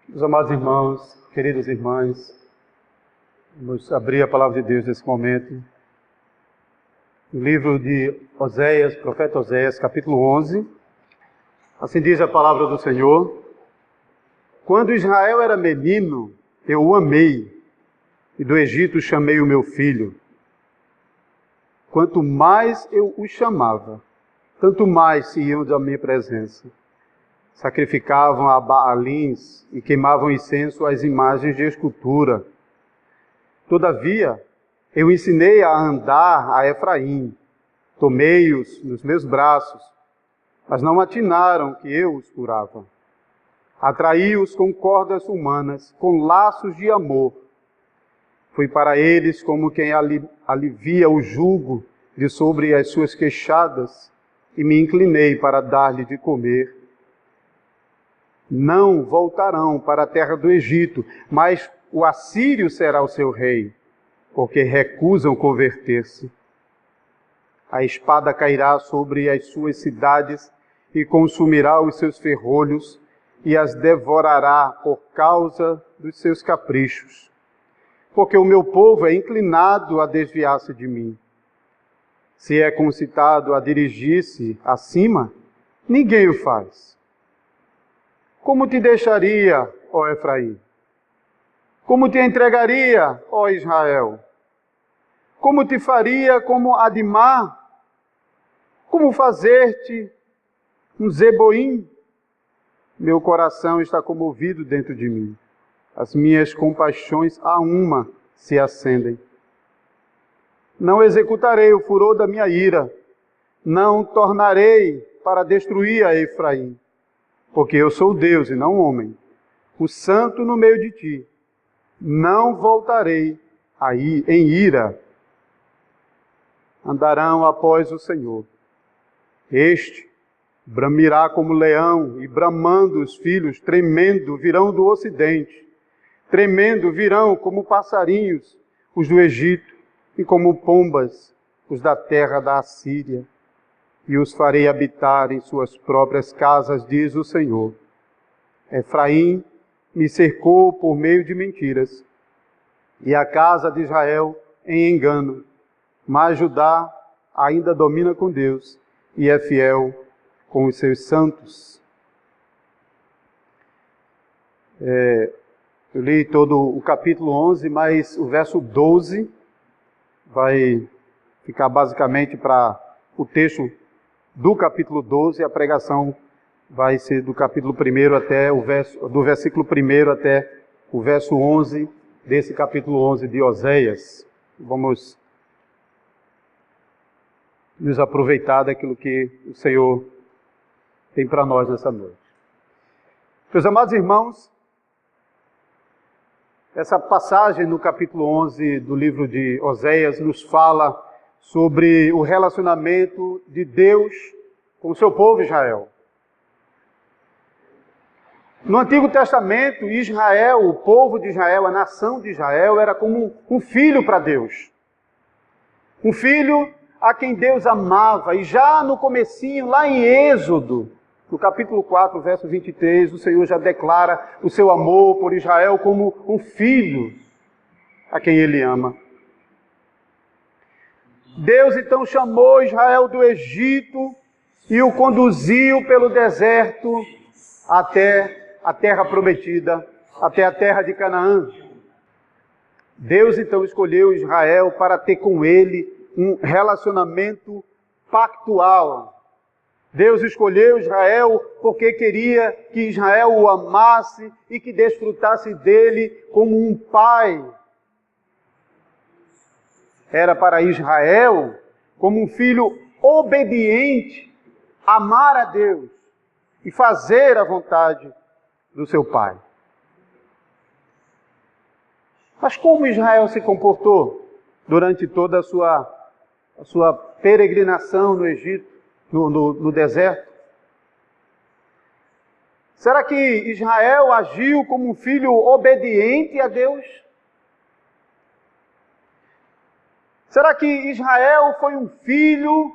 Meus amados irmãos, queridas irmãs, vamos abrir a palavra de Deus nesse momento. No livro de Oséias, profeta Oséias, capítulo 11. Assim diz a palavra do Senhor: Quando Israel era menino, eu o amei, e do Egito chamei o meu filho. Quanto mais eu o chamava, tanto mais se iam da minha presença. Sacrificavam a Baalins e queimavam incenso às imagens de escultura. Todavia, eu ensinei a andar a Efraim, tomei-os nos meus braços, mas não atinaram que eu os curava. Atraí-os com cordas humanas, com laços de amor. Fui para eles como quem alivia o jugo de sobre as suas queixadas, e me inclinei para dar-lhe de comer. Não voltarão para a terra do Egito, mas o assírio será o seu rei, porque recusam converter-se. A espada cairá sobre as suas cidades e consumirá os seus ferrolhos e as devorará por causa dos seus caprichos. Porque o meu povo é inclinado a desviar-se de mim. Se é concitado a dirigir-se acima, ninguém o faz. Como te deixaria, ó Efraim? Como te entregaria, ó Israel? Como te faria como Adimá? Como fazer-te um Zeboim? Meu coração está comovido dentro de mim. As minhas compaixões a uma se acendem. Não executarei o furor da minha ira. Não tornarei para destruir a Efraim. Porque eu sou Deus e não homem, o santo no meio de ti. Não voltarei aí em ira. Andarão após o Senhor. Este bramirá como leão, e bramando os filhos, tremendo, virão do ocidente. Tremendo virão como passarinhos, os do Egito, e como pombas, os da terra da Assíria. E os farei habitar em suas próprias casas, diz o Senhor. Efraim me cercou por meio de mentiras, e a casa de Israel em engano. Mas Judá ainda domina com Deus, e é fiel com os seus santos. Eu li todo o capítulo 11, mas o verso 12 vai ficar basicamente para o texto do capítulo 12, a pregação vai ser do capítulo 1 até do versículo 1 até o verso 11 desse capítulo 11 de Oséias. Vamos nos aproveitar daquilo que o Senhor tem para nós nessa noite. Meus amados irmãos, essa passagem no capítulo 11 do livro de Oséias nos fala sobre o relacionamento de Deus com o seu povo Israel. No Antigo Testamento, Israel, o povo de Israel, a nação de Israel, era como um filho para Deus. Um filho a quem Deus amava. E já no comecinho, lá em Êxodo, no capítulo 4, verso 23, o Senhor já declara o seu amor por Israel como um filho a quem Ele ama. Deus então chamou Israel do Egito e o conduziu pelo deserto até a terra prometida, até a terra de Canaã. Deus então escolheu Israel para ter com ele um relacionamento pactual. Deus escolheu Israel porque queria que Israel o amasse e que desfrutasse dele como um pai. Era para Israel, como um filho obediente, amar a Deus e fazer a vontade do seu pai. Mas como Israel se comportou durante toda a sua peregrinação no Egito, no deserto? Será que Israel agiu como um filho obediente a Deus? Será que Israel foi um filho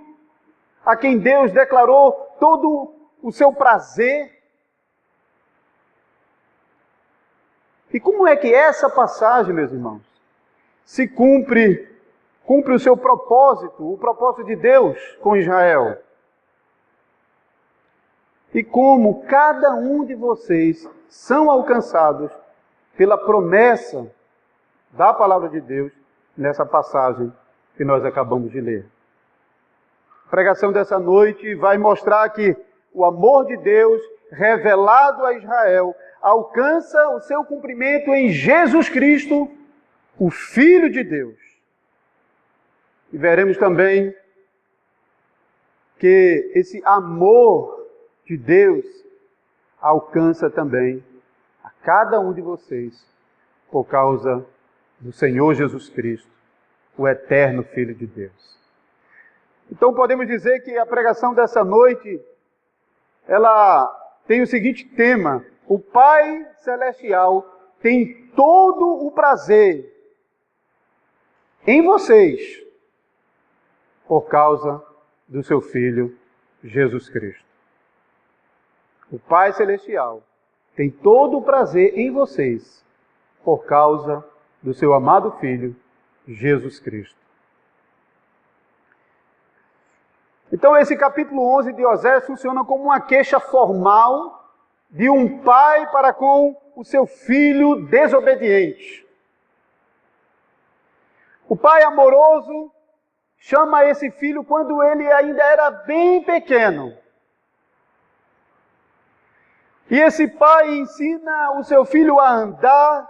a quem Deus declarou todo o seu prazer? E como é que essa passagem, meus irmãos, se cumpre o seu propósito, o propósito de Deus com Israel? E como cada um de vocês são alcançados pela promessa da palavra de Deus nessa passagem que nós acabamos de ler. A pregação dessa noite vai mostrar que o amor de Deus revelado a Israel alcança o seu cumprimento em Jesus Cristo, o Filho de Deus. E veremos também que esse amor de Deus alcança também a cada um de vocês por causa do Senhor Jesus Cristo, o eterno Filho de Deus. Então podemos dizer que a pregação dessa noite, ela tem o seguinte tema: o Pai Celestial tem todo o prazer em vocês por causa do seu Filho Jesus Cristo. O Pai Celestial tem todo o prazer em vocês por causa do seu amado Filho Jesus Cristo. Então esse capítulo 11 de Osés funciona como uma queixa formal de um pai para com o seu filho desobediente. O pai amoroso chama esse filho quando ele ainda era bem pequeno. E esse pai ensina o seu filho a andar.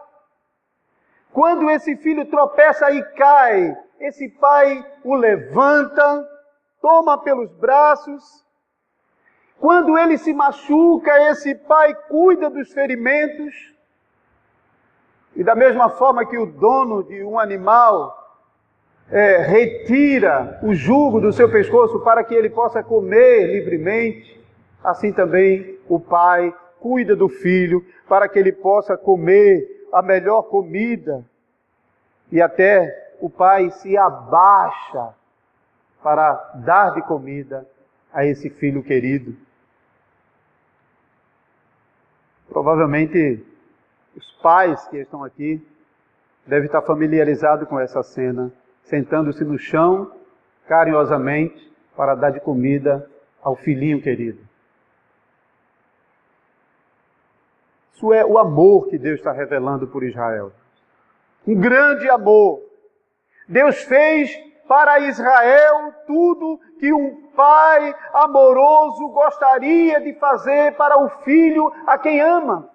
Quando esse filho tropeça e cai, esse pai o levanta, toma pelos braços. Quando ele se machuca, esse pai cuida dos ferimentos. E da mesma forma que o dono de um animal retira o jugo do seu pescoço para que ele possa comer livremente, assim também o pai cuida do filho para que ele possa comer a melhor comida. E até o pai se abaixa para dar de comida a esse filho querido. Provavelmente os pais que estão aqui devem estar familiarizados com essa cena, sentando-se no chão carinhosamente para dar de comida ao filhinho querido. Isso é o amor que Deus está revelando por Israel. Um grande amor. Deus fez para Israel tudo que um pai amoroso gostaria de fazer para o filho a quem ama.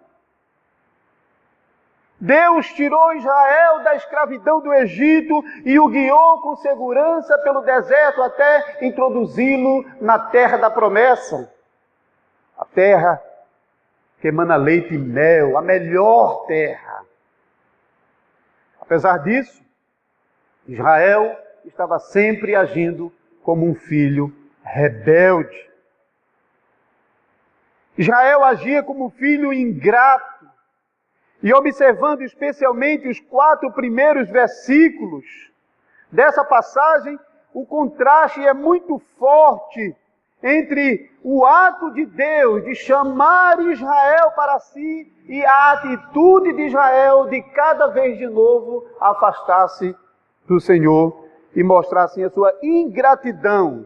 Deus tirou Israel da escravidão do Egito e o guiou com segurança pelo deserto até introduzi-lo na terra da promessa. A terra que emana leite e mel, a melhor terra. Apesar disso, Israel estava sempre agindo como um filho rebelde. Israel agia como um filho ingrato. E observando especialmente os 4 primeiros versículos dessa passagem, o contraste é muito forte entre o ato de Deus de chamar Israel para si e a atitude de Israel de cada vez de novo afastar-se do Senhor e mostrar assim a sua ingratidão.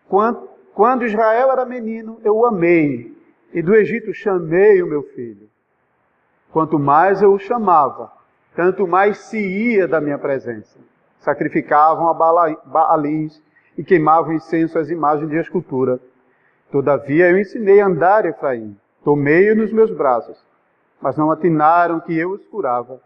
Quando Israel era menino, eu o amei, e do Egito chamei o meu filho. Quanto mais eu o chamava, tanto mais se ia da minha presença. Sacrificavam a Baalins e queimavam incenso às imagens de escultura. Todavia eu ensinei a andar Efraim, tomei-o nos meus braços, mas não atinaram que eu os curava.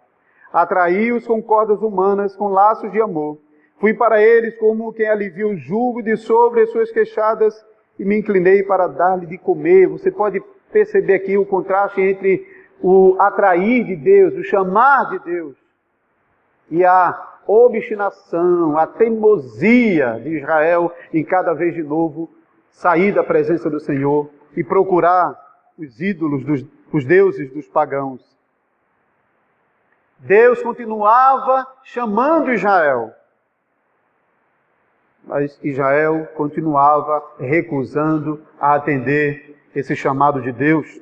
Atraí-os com cordas humanas, com laços de amor. Fui para eles como quem alivia o jugo de sobre as suas queixadas e me inclinei para dar-lhe de comer. Você pode perceber aqui o contraste entre o atrair de Deus, o chamar de Deus, e a obstinação, a teimosia de Israel em cada vez de novo sair da presença do Senhor e procurar os ídolos, os deuses dos pagãos. Deus continuava chamando Israel, mas Israel continuava recusando a atender esse chamado de Deus.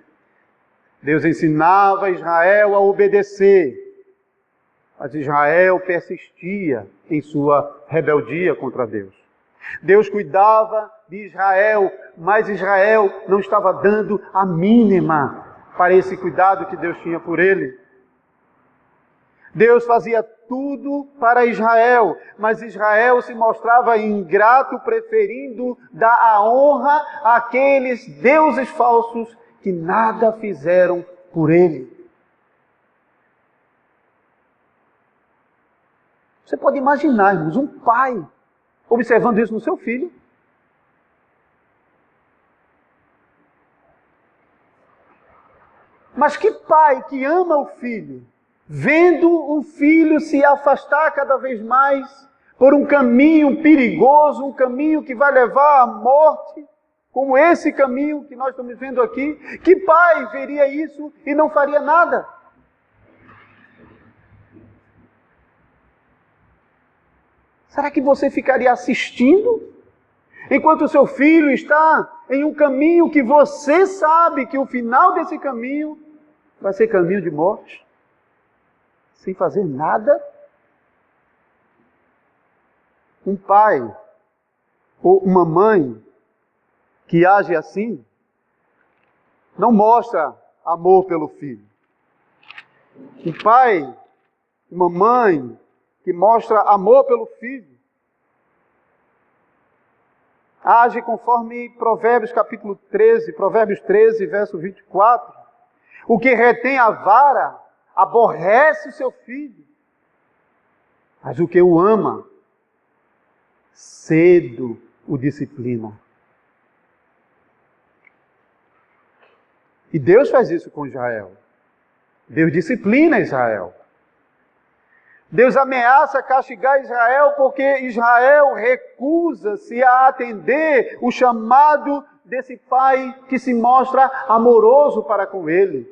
Deus ensinava Israel a obedecer, mas Israel persistia em sua rebeldia contra Deus. Deus cuidava de Israel, mas Israel não estava dando a mínima para esse cuidado que Deus tinha por ele. Deus fazia tudo para Israel, mas Israel se mostrava ingrato, preferindo dar a honra àqueles deuses falsos que nada fizeram por ele. Você pode imaginar, irmãos, um pai observando isso no seu filho. Mas que pai que ama o filho, vendo o filho se afastar cada vez mais por um caminho perigoso, um caminho que vai levar à morte, como esse caminho que nós estamos vendo aqui, que pai veria isso e não faria nada? Será que você ficaria assistindo enquanto o seu filho está em um caminho que você sabe que o final desse caminho vai ser caminho de morte, sem fazer nada? Um pai ou uma mãe que age assim não mostra amor pelo filho. Um pai, uma mãe que mostra amor pelo filho, age conforme Provérbios capítulo 13, Provérbios 13, verso 24. O que retém a vara aborrece o seu filho, mas o que o ama, cedo o disciplina. E Deus faz isso com Israel. Deus disciplina Israel. Deus ameaça castigar Israel porque Israel recusa-se a atender o chamado desse pai que se mostra amoroso para com ele.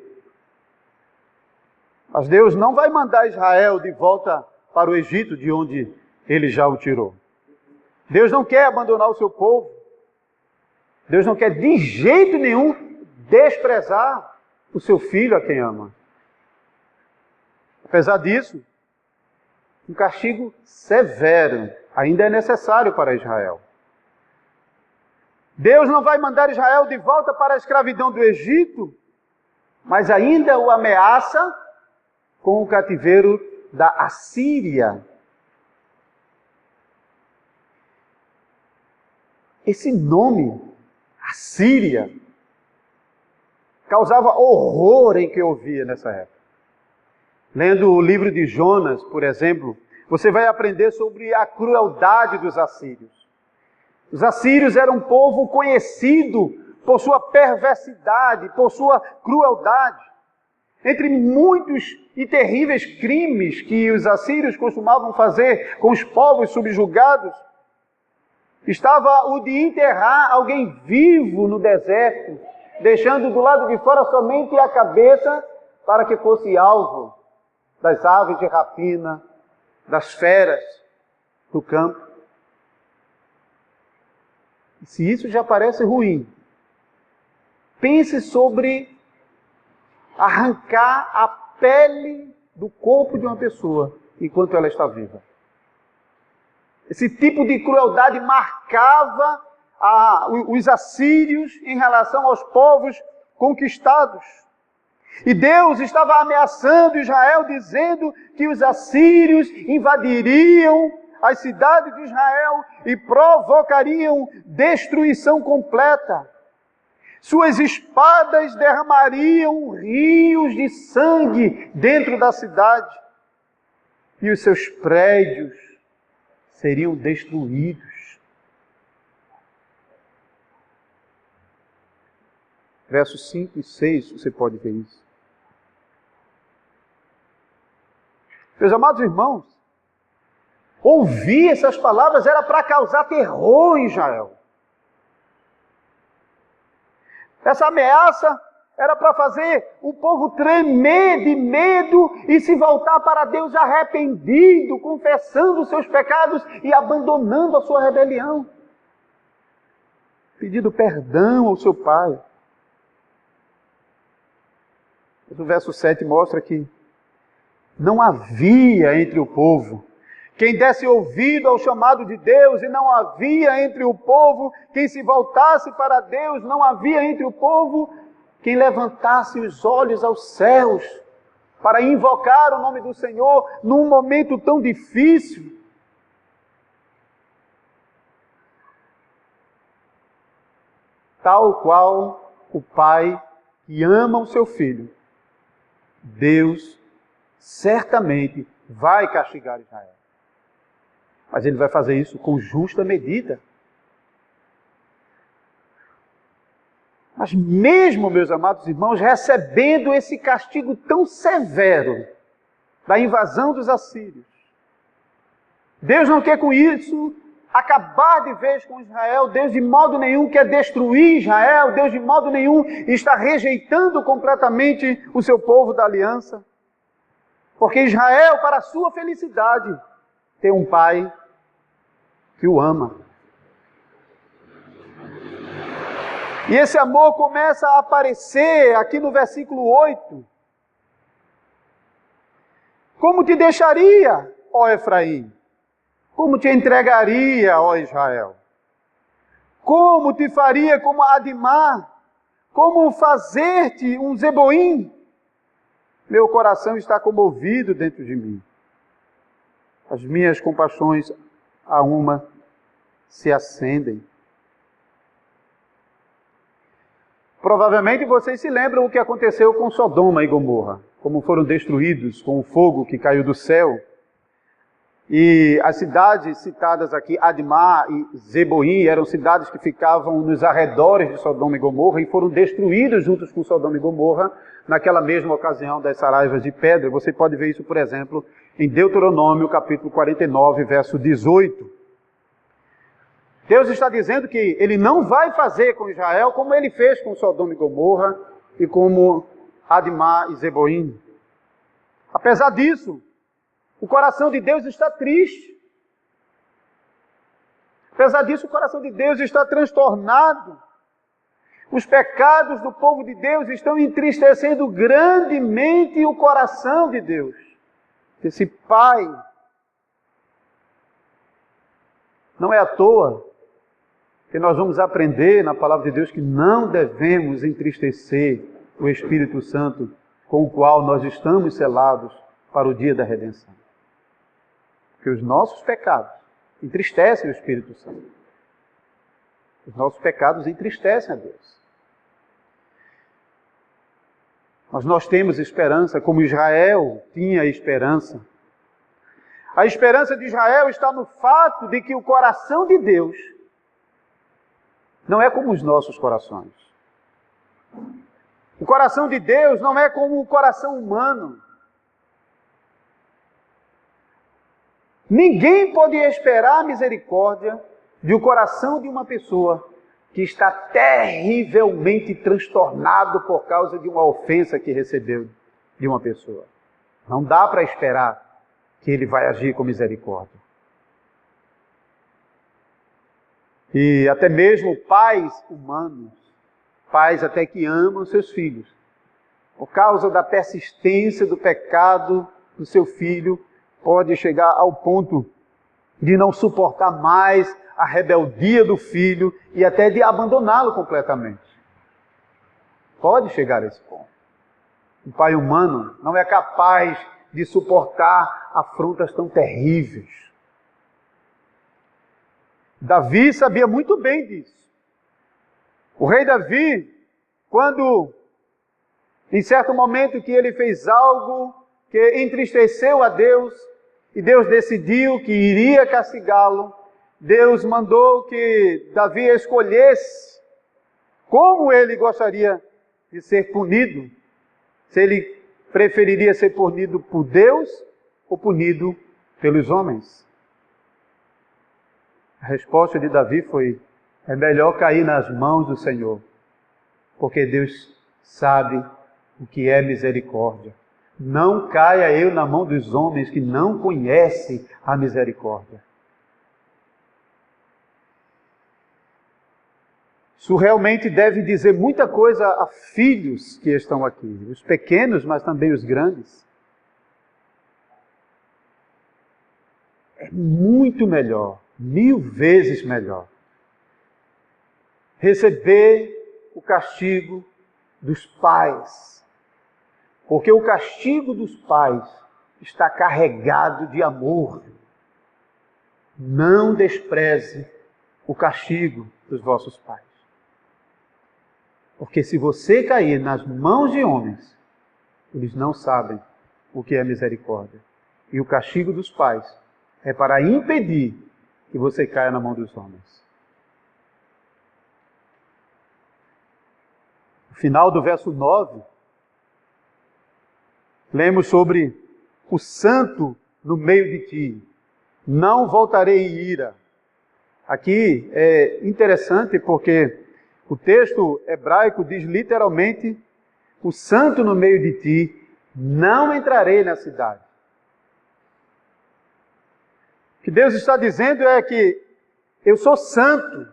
Mas Deus não vai mandar Israel de volta para o Egito, de onde ele já o tirou. Deus não quer abandonar o seu povo. Deus não quer de jeito nenhum desprezar o seu filho a quem ama. Apesar disso, um castigo severo ainda é necessário para Israel. Deus não vai mandar Israel de volta para a escravidão do Egito, mas ainda o ameaça com o cativeiro da Assíria. Esse nome, Assíria, causava horror em quem ouvia nessa época. Lendo o livro de Jonas, por exemplo, você vai aprender sobre a crueldade dos assírios. Os assírios eram um povo conhecido por sua perversidade, por sua crueldade. Entre muitos e terríveis crimes que os assírios costumavam fazer com os povos subjugados, estava o de enterrar alguém vivo no deserto, deixando do lado de fora somente a cabeça para que fosse alvo das aves de rapina, das feras do campo. E se isso já parece ruim, pense sobre arrancar a pele do corpo de uma pessoa enquanto ela está viva. Esse tipo de crueldade marcava os assírios em relação aos povos conquistados. E Deus estava ameaçando Israel, dizendo que os assírios invadiriam as cidades de Israel e provocariam destruição completa. Suas espadas derramariam rios de sangue dentro da cidade e os seus prédios seriam destruídos. Versos 5 e 6, você pode ver isso. Meus amados irmãos, ouvir essas palavras era para causar terror em Israel. Essa ameaça era para fazer o povo tremer de medo e se voltar para Deus arrependido, confessando os seus pecados e abandonando a sua rebelião, pedindo perdão ao seu pai. Mas o verso 7 mostra que não havia entre o povo quem desse ouvido ao chamado de Deus, e não havia entre o povo quem se voltasse para Deus, não havia entre o povo quem levantasse os olhos aos céus para invocar o nome do Senhor num momento tão difícil. Tal qual o pai que ama o seu filho, Deus certamente vai castigar Israel. Mas ele vai fazer isso com justa medida. Mas mesmo, meus amados irmãos, recebendo esse castigo tão severo da invasão dos assírios, Deus não quer com isso acabar de vez com Israel. Deus de modo nenhum quer destruir Israel. Deus de modo nenhum está rejeitando completamente o seu povo da aliança. Porque Israel, para a sua felicidade, tem um pai que o ama. E esse amor começa a aparecer aqui no versículo 8. Como te deixaria, ó Efraim? Como te entregaria, ó Israel? Como te faria como Adimá? Como fazer-te um Zeboim? Meu coração está comovido dentro de mim. As minhas compaixões a uma se acendem. Provavelmente vocês se lembram o que aconteceu com Sodoma e Gomorra, como foram destruídos com o fogo que caiu do céu. E as cidades citadas aqui, Admá e Zeboim, eram cidades que ficavam nos arredores de Sodoma e Gomorra e foram destruídas juntos com Sodoma e Gomorra naquela mesma ocasião das saraivas de pedra. Você pode ver isso, por exemplo, em Deuteronômio, capítulo 49, verso 18. Deus está dizendo que Ele não vai fazer com Israel como Ele fez com Sodoma e Gomorra e como Admá e Zeboim. Apesar disso, o coração de Deus está triste. Apesar disso, o coração de Deus está transtornado. Os pecados do povo de Deus estão entristecendo grandemente o coração de Deus. Esse Pai. Não é à toa que nós vamos aprender na palavra de Deus que não devemos entristecer o Espírito Santo com o qual nós estamos selados para o dia da redenção. Porque os nossos pecados entristecem o Espírito Santo. Os nossos pecados entristecem a Deus. Mas nós temos esperança, como Israel tinha esperança. A esperança de Israel está no fato de que o coração de Deus não é como os nossos corações. O coração de Deus não é como o coração humano. Ninguém pode esperar a misericórdia de um coração de uma pessoa que está terrivelmente transtornado por causa de uma ofensa que recebeu de uma pessoa. Não dá para esperar que ele vai agir com misericórdia. E até mesmo pais humanos, pais até que amam seus filhos, por causa da persistência do pecado do seu filho, pode chegar ao ponto de não suportar mais a rebeldia do filho e até de abandoná-lo completamente. Pode chegar a esse ponto. Um pai humano não é capaz de suportar afrontas tão terríveis. Davi sabia muito bem disso. O rei Davi, quando, em certo momento que ele fez algo que entristeceu a Deus, e Deus decidiu que iria castigá-lo, Deus mandou que Davi escolhesse como ele gostaria de ser punido. Se ele preferiria ser punido por Deus ou punido pelos homens. A resposta de Davi foi: é melhor cair nas mãos do Senhor, porque Deus sabe o que é misericórdia. Não caia eu na mão dos homens que não conhecem a misericórdia. Isso realmente deve dizer muita coisa a filhos que estão aqui, os pequenos, mas também os grandes. É muito melhor, 1000 vezes melhor, receber o castigo dos pais, porque o castigo dos pais está carregado de amor. Não despreze o castigo dos vossos pais. Porque se você cair nas mãos de homens, eles não sabem o que é misericórdia. E o castigo dos pais é para impedir que você caia na mão dos homens. No final do verso 9, lemos sobre o santo no meio de ti. Não voltarei em ira. Aqui é interessante porque o texto hebraico diz literalmente: o santo no meio de ti, não entrarei na cidade. O que Deus está dizendo é que eu sou santo.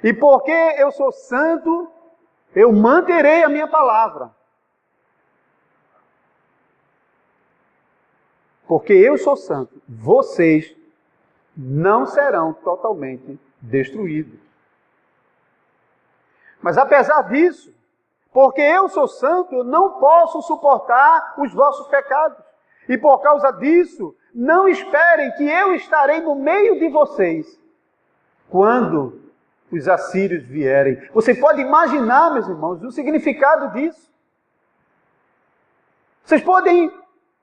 E porque eu sou santo, eu manterei a minha palavra. Porque eu sou santo, vocês não serão totalmente destruídos. Mas apesar disso, porque eu sou santo, eu não posso suportar os vossos pecados. E por causa disso, não esperem que eu estarei no meio de vocês quando os assírios vierem. Você pode imaginar, meus irmãos, o significado disso. Vocês podem,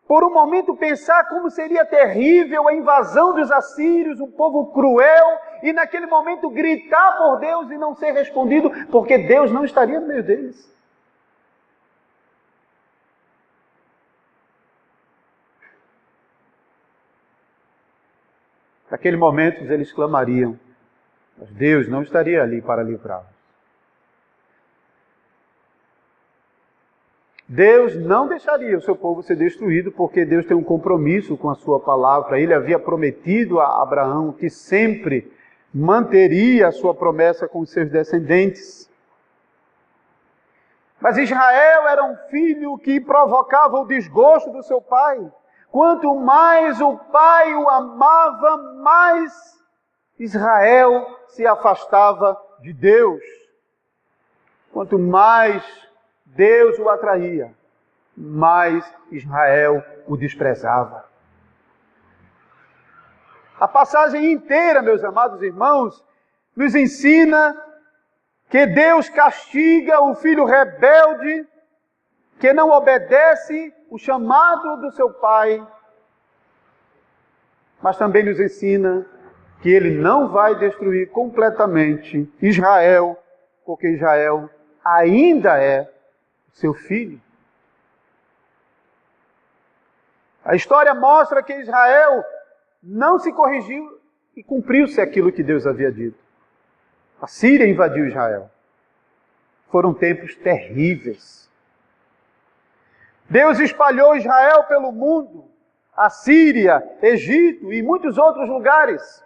por um momento, pensar como seria terrível a invasão dos assírios, um povo cruel, e naquele momento gritar por Deus e não ser respondido, porque Deus não estaria no meio deles. Naquele momento eles clamariam, mas Deus não estaria ali para livrá-los. Deus não deixaria o seu povo ser destruído, porque Deus tem um compromisso com a sua palavra. Ele havia prometido a Abraão que sempre manteria a sua promessa com os seus descendentes. Mas Israel era um filho que provocava o desgosto do seu pai. Quanto mais o pai o amava, mais Israel se afastava de Deus. Quanto mais Deus o atraía, mais Israel o desprezava. A passagem inteira, meus amados irmãos, nos ensina que Deus castiga o filho rebelde que não obedece o chamado do seu pai, mas também nos ensina que Ele não vai destruir completamente Israel, porque Israel ainda é seu filho. A história mostra que Israel não se corrigiu e cumpriu-se aquilo que Deus havia dito. A Síria invadiu Israel. Foram tempos terríveis. Deus espalhou Israel pelo mundo, a Síria, Egito e muitos outros lugares.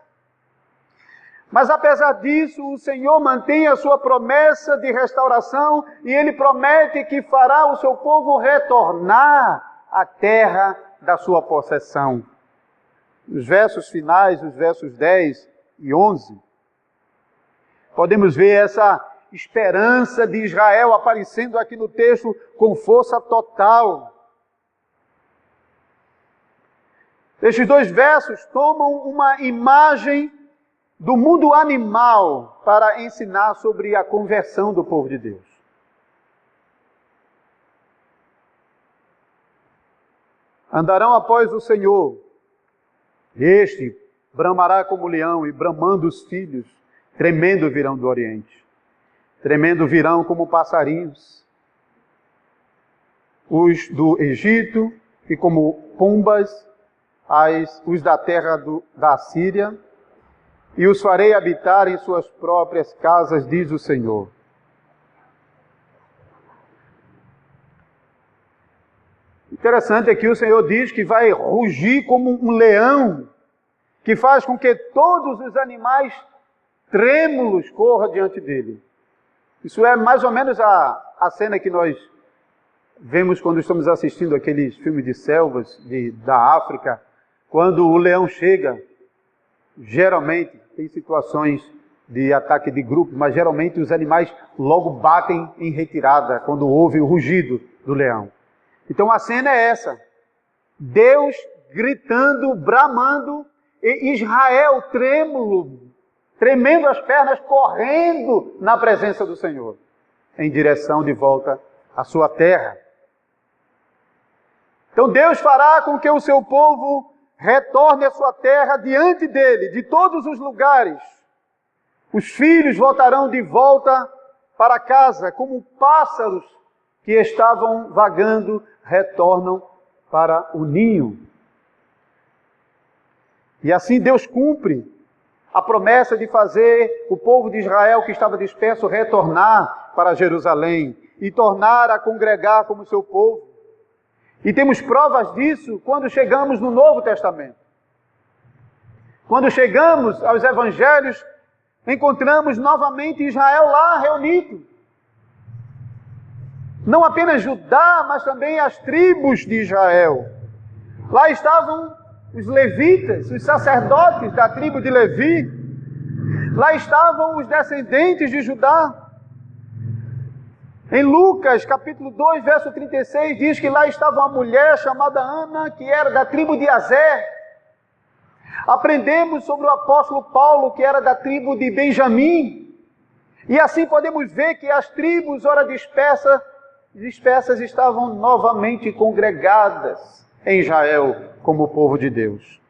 Mas apesar disso, o Senhor mantém a sua promessa de restauração e Ele promete que fará o seu povo retornar à terra da sua possessão. Nos versos finais, os versos 10 e 11, podemos ver essa esperança de Israel aparecendo aqui no texto com força total. Estes dois versos tomam uma imagem do mundo animal para ensinar sobre a conversão do povo de Deus. Andarão após o Senhor, este bramará como leão e bramando os filhos, tremendo virão do Oriente. Tremendo virão como passarinhos, os do Egito, e como pombas, os da terra da Síria, e os farei habitar em suas próprias casas, diz o Senhor. Interessante é que o Senhor diz que vai rugir como um leão, que faz com que todos os animais trêmulos corram diante dele. Isso é mais ou menos a cena que nós vemos quando estamos assistindo aqueles filmes de selvas da África, quando o leão chega. Geralmente, tem situações de ataque de grupo, mas geralmente os animais logo batem em retirada quando ouvem o rugido do leão. Então a cena é essa: Deus gritando, bramando, e Israel trêmulo, tremendo as pernas, correndo na presença do Senhor, em direção de volta à sua terra. Então Deus fará com que o seu povo retorne à sua terra diante dele, de todos os lugares. Os filhos voltarão de volta para casa, como pássaros que estavam vagando, retornam para o ninho. E assim Deus cumpre a promessa de fazer o povo de Israel que estava disperso retornar para Jerusalém e tornar a congregar como seu povo. E temos provas disso quando chegamos no Novo Testamento. Quando chegamos aos Evangelhos, encontramos novamente Israel lá reunido. Não apenas Judá, mas também as tribos de Israel. Lá estavam os levitas, os sacerdotes da tribo de Levi. Lá estavam os descendentes de Judá. Em Lucas, capítulo 2, verso 36, diz que lá estava uma mulher chamada Ana, que era da tribo de Aser. Aprendemos sobre o apóstolo Paulo, que era da tribo de Benjamim. E assim podemos ver que as tribos, ora dispersas, estavam novamente congregadas em Israel como povo de Deus.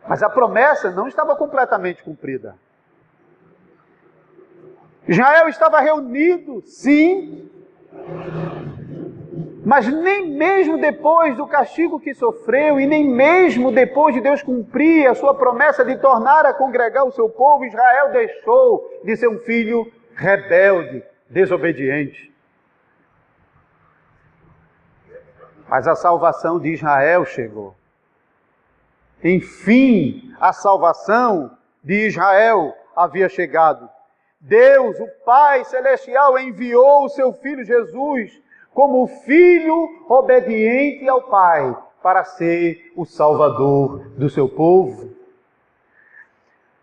Mas a promessa não estava completamente cumprida. Israel estava reunido, sim, mas nem mesmo depois do castigo que sofreu, e nem mesmo depois de Deus cumprir a sua promessa de tornar a congregar o seu povo, Israel deixou de ser um filho rebelde, desobediente. Mas a salvação de Israel chegou. Enfim, a salvação de Israel havia chegado. Deus, o Pai Celestial, enviou o seu Filho Jesus como filho obediente ao Pai para ser o Salvador do seu povo.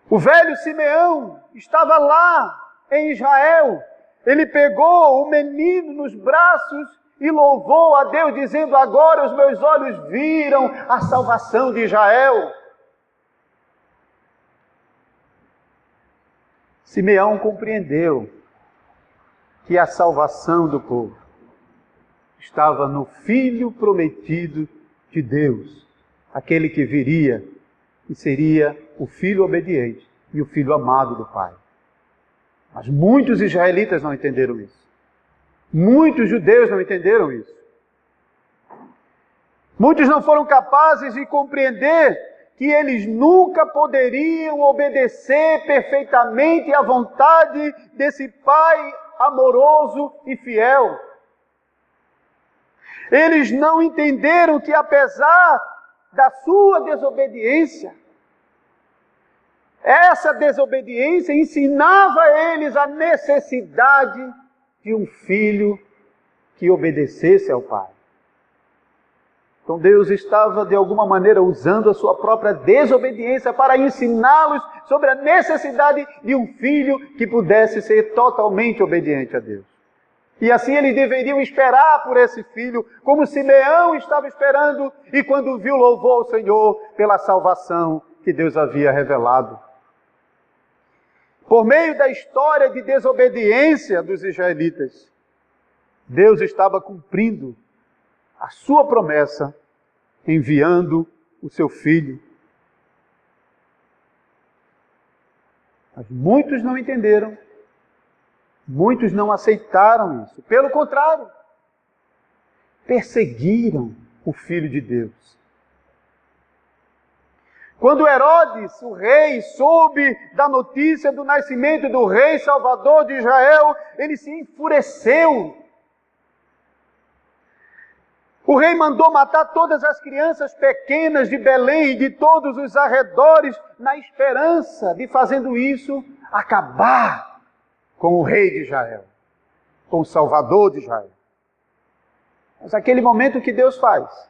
O velho Simeão estava lá em Israel. Ele pegou o menino nos braços e louvou a Deus, dizendo: agora os meus olhos viram a salvação de Israel. Simeão compreendeu que a salvação do povo estava no Filho prometido de Deus, aquele que viria e seria o Filho obediente e o Filho amado do Pai. Mas muitos israelitas não entenderam isso. Muitos judeus não entenderam isso. Muitos não foram capazes de compreender que eles nunca poderiam obedecer perfeitamente à vontade desse Pai amoroso e fiel. Eles não entenderam que, apesar da sua desobediência, essa desobediência ensinava a eles a necessidade de um filho que obedecesse ao Pai. Então Deus estava, de alguma maneira, usando a sua própria desobediência para ensiná-los sobre a necessidade de um filho que pudesse ser totalmente obediente a Deus. E assim eles deveriam esperar por esse filho, como Simeão estava esperando, e quando viu, louvou o Senhor pela salvação que Deus havia revelado. Por meio da história de desobediência dos israelitas, Deus estava cumprindo a sua promessa, enviando o seu filho. Mas muitos não entenderam, muitos não aceitaram isso. Pelo contrário, perseguiram o Filho de Deus. Quando Herodes, o rei, soube da notícia do nascimento do rei Salvador de Israel, ele se enfureceu. O rei mandou matar todas as crianças pequenas de Belém e de todos os arredores, na esperança de, fazendo isso, acabar com o rei de Israel, com o Salvador de Israel. Mas naquele momento, o que Deus faz?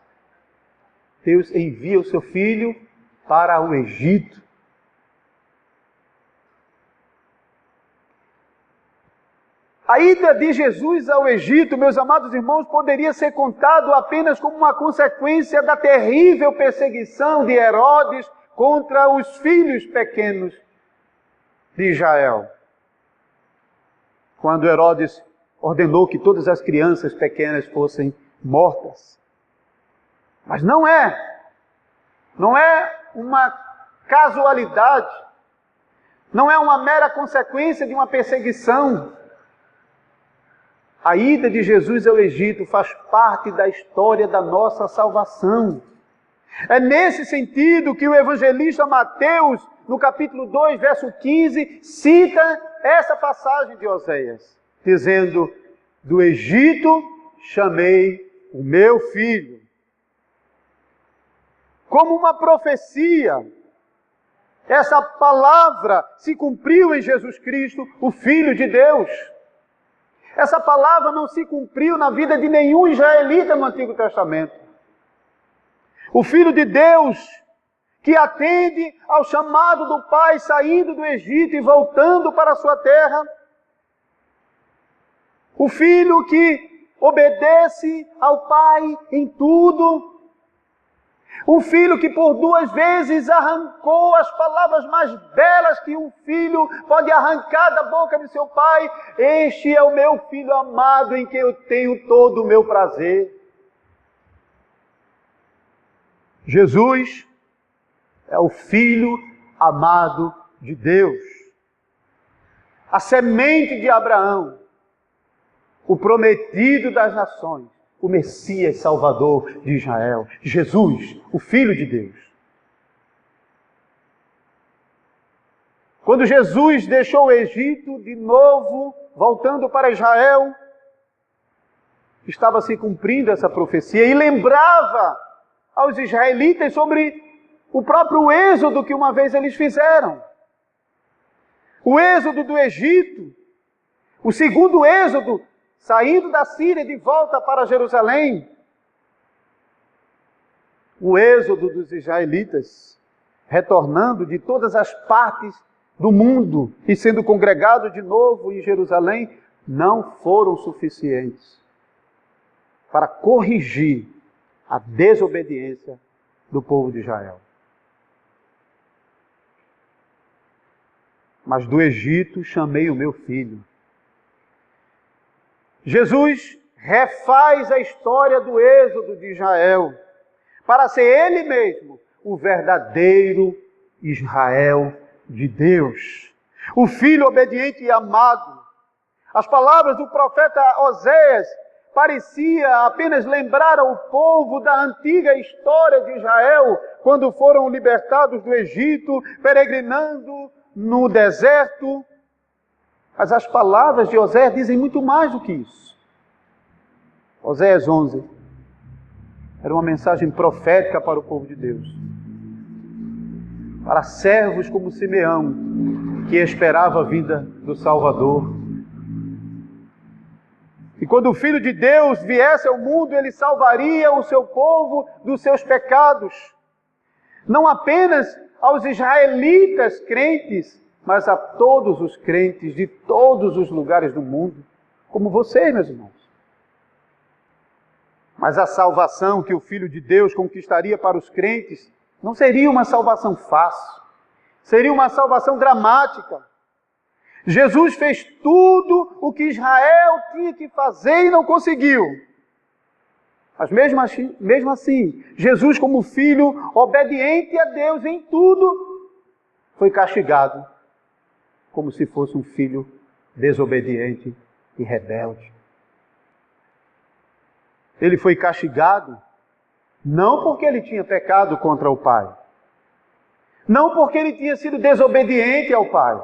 Deus envia o seu filho para o Egito. A ida de Jesus ao Egito, meus amados irmãos, poderia ser contado apenas como uma consequência da terrível perseguição de Herodes contra os filhos pequenos de Israel. Quando Herodes ordenou que todas as crianças pequenas fossem mortas. Mas não é uma casualidade, não é uma mera consequência de uma perseguição. A ida de Jesus ao Egito faz parte da história da nossa salvação. É nesse sentido que o evangelista Mateus, no capítulo 2, verso 15, cita essa passagem de Oséias, dizendo: do Egito chamei o meu filho. Como uma profecia, essa palavra se cumpriu em Jesus Cristo, o Filho de Deus. Essa palavra não se cumpriu na vida de nenhum israelita no Antigo Testamento. O Filho de Deus, que atende ao chamado do Pai, saindo do Egito e voltando para a sua terra. O Filho que obedece ao Pai em tudo. Um filho que por 2 vezes arrancou as palavras mais belas que um filho pode arrancar da boca de seu pai. Este é o meu filho amado, em quem eu tenho todo o meu prazer. Jesus é o Filho amado de Deus. A semente de Abraão, o prometido das nações, o Messias Salvador de Israel, Jesus, o Filho de Deus. Quando Jesus deixou o Egito, de novo, voltando para Israel, estava se cumprindo essa profecia e lembrava aos israelitas sobre o próprio êxodo que uma vez eles fizeram. O êxodo do Egito, o segundo êxodo, saindo da Síria de volta para Jerusalém. O êxodo dos israelitas, retornando de todas as partes do mundo e sendo congregados de novo em Jerusalém, não foram suficientes para corrigir a desobediência do povo de Israel. Mas do Egito chamei o meu filho. Jesus refaz a história do êxodo de Israel para ser Ele mesmo o verdadeiro Israel de Deus. O Filho obediente e amado. As palavras do profeta Oséias parecia apenas lembrar ao povo da antiga história de Israel, quando foram libertados do Egito, peregrinando no deserto. Mas as palavras de Oséias dizem muito mais do que isso. Oséias 11 era uma mensagem profética para o povo de Deus. Para servos como Simeão, que esperava a vinda do Salvador. E quando o Filho de Deus viesse ao mundo, Ele salvaria o seu povo dos seus pecados. Não apenas aos israelitas crentes, mas a todos os crentes de todos os lugares do mundo, como vocês, meus irmãos. Mas a salvação que o Filho de Deus conquistaria para os crentes não seria uma salvação fácil, seria uma salvação dramática. Jesus fez tudo o que Israel tinha que fazer e não conseguiu. Mas mesmo assim, Jesus, como filho obediente a Deus em tudo, foi castigado como se fosse um filho desobediente e rebelde. Ele foi castigado não porque ele tinha pecado contra o Pai, não porque ele tinha sido desobediente ao Pai,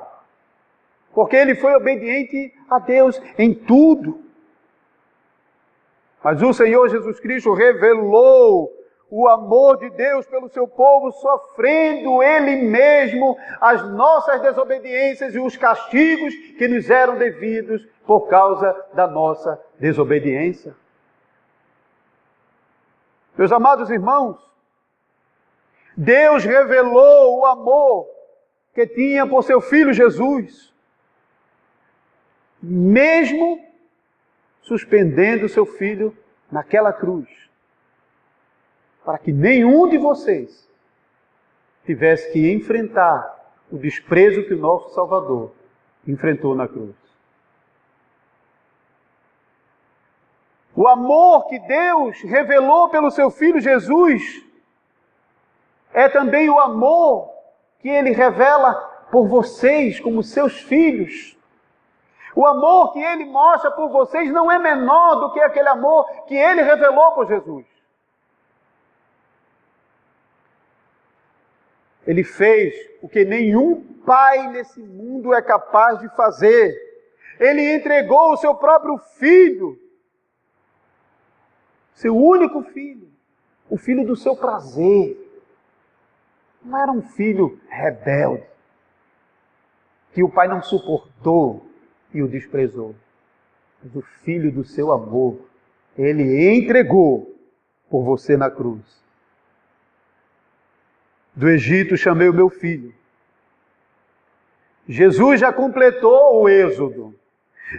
porque ele foi obediente a Deus em tudo. Mas o Senhor Jesus Cristo revelou o amor de Deus pelo seu povo, sofrendo Ele mesmo as nossas desobediências e os castigos que nos eram devidos por causa da nossa desobediência. Meus amados irmãos, Deus revelou o amor que tinha por seu Filho Jesus, mesmo suspendendo seu Filho naquela cruz, para que nenhum de vocês tivesse que enfrentar o desprezo que o nosso Salvador enfrentou na cruz. O amor que Deus revelou pelo seu Filho Jesus é também o amor que Ele revela por vocês como seus filhos. O amor que Ele mostra por vocês não é menor do que aquele amor que Ele revelou por Jesus. Ele fez o que nenhum pai nesse mundo é capaz de fazer. Ele entregou o seu próprio filho, seu único filho, o filho do seu prazer. Não era um filho rebelde, que o pai não suportou e o desprezou. Mas o filho do seu amor, Ele entregou por você na cruz. Do Egito chamei o meu filho. Jesus já completou o êxodo.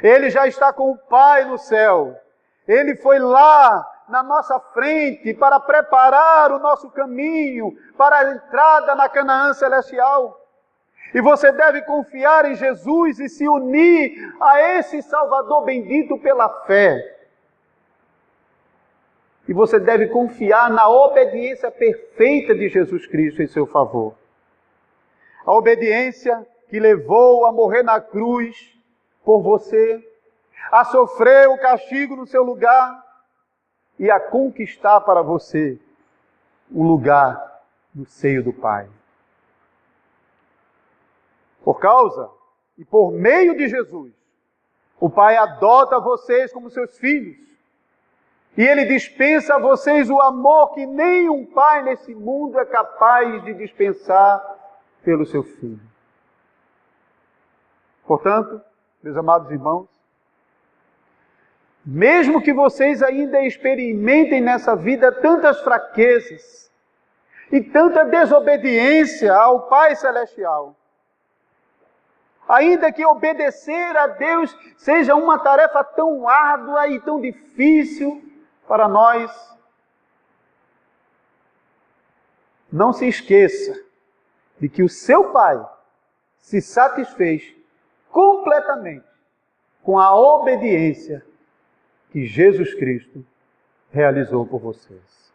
Ele já está com o Pai no céu. Ele foi lá na nossa frente para preparar o nosso caminho para a entrada na Canaã celestial. E você deve confiar em Jesus e se unir a esse Salvador bendito pela fé. E você deve confiar na obediência perfeita de Jesus Cristo em seu favor. A obediência que levou a morrer na cruz por você, a sofrer o castigo no seu lugar e a conquistar para você um lugar no seio do Pai. Por causa e por meio de Jesus, o Pai adota vocês como seus filhos. E Ele dispensa a vocês o amor que nenhum pai nesse mundo é capaz de dispensar pelo seu filho. Portanto, meus amados irmãos, mesmo que vocês ainda experimentem nessa vida tantas fraquezas e tanta desobediência ao Pai Celestial, ainda que obedecer a Deus seja uma tarefa tão árdua e tão difícil para nós, não se esqueça de que o seu Pai se satisfez completamente com a obediência que Jesus Cristo realizou por vocês.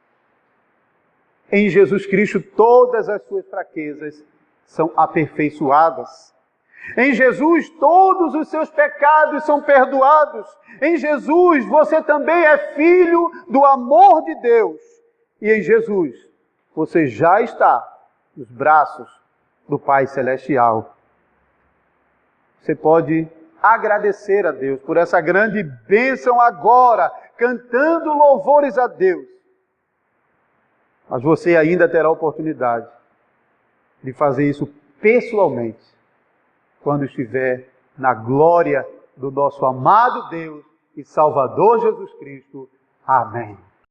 Em Jesus Cristo todas as suas fraquezas são aperfeiçoadas. Em Jesus todos os seus pecados são perdoados. Em Jesus você também é filho do amor de Deus. E em Jesus você já está nos braços do Pai Celestial. Você pode agradecer a Deus por essa grande bênção agora, cantando louvores a Deus. Mas você ainda terá a oportunidade de fazer isso pessoalmente, quando estiver na glória do nosso amado Deus e Salvador Jesus Cristo. Amém.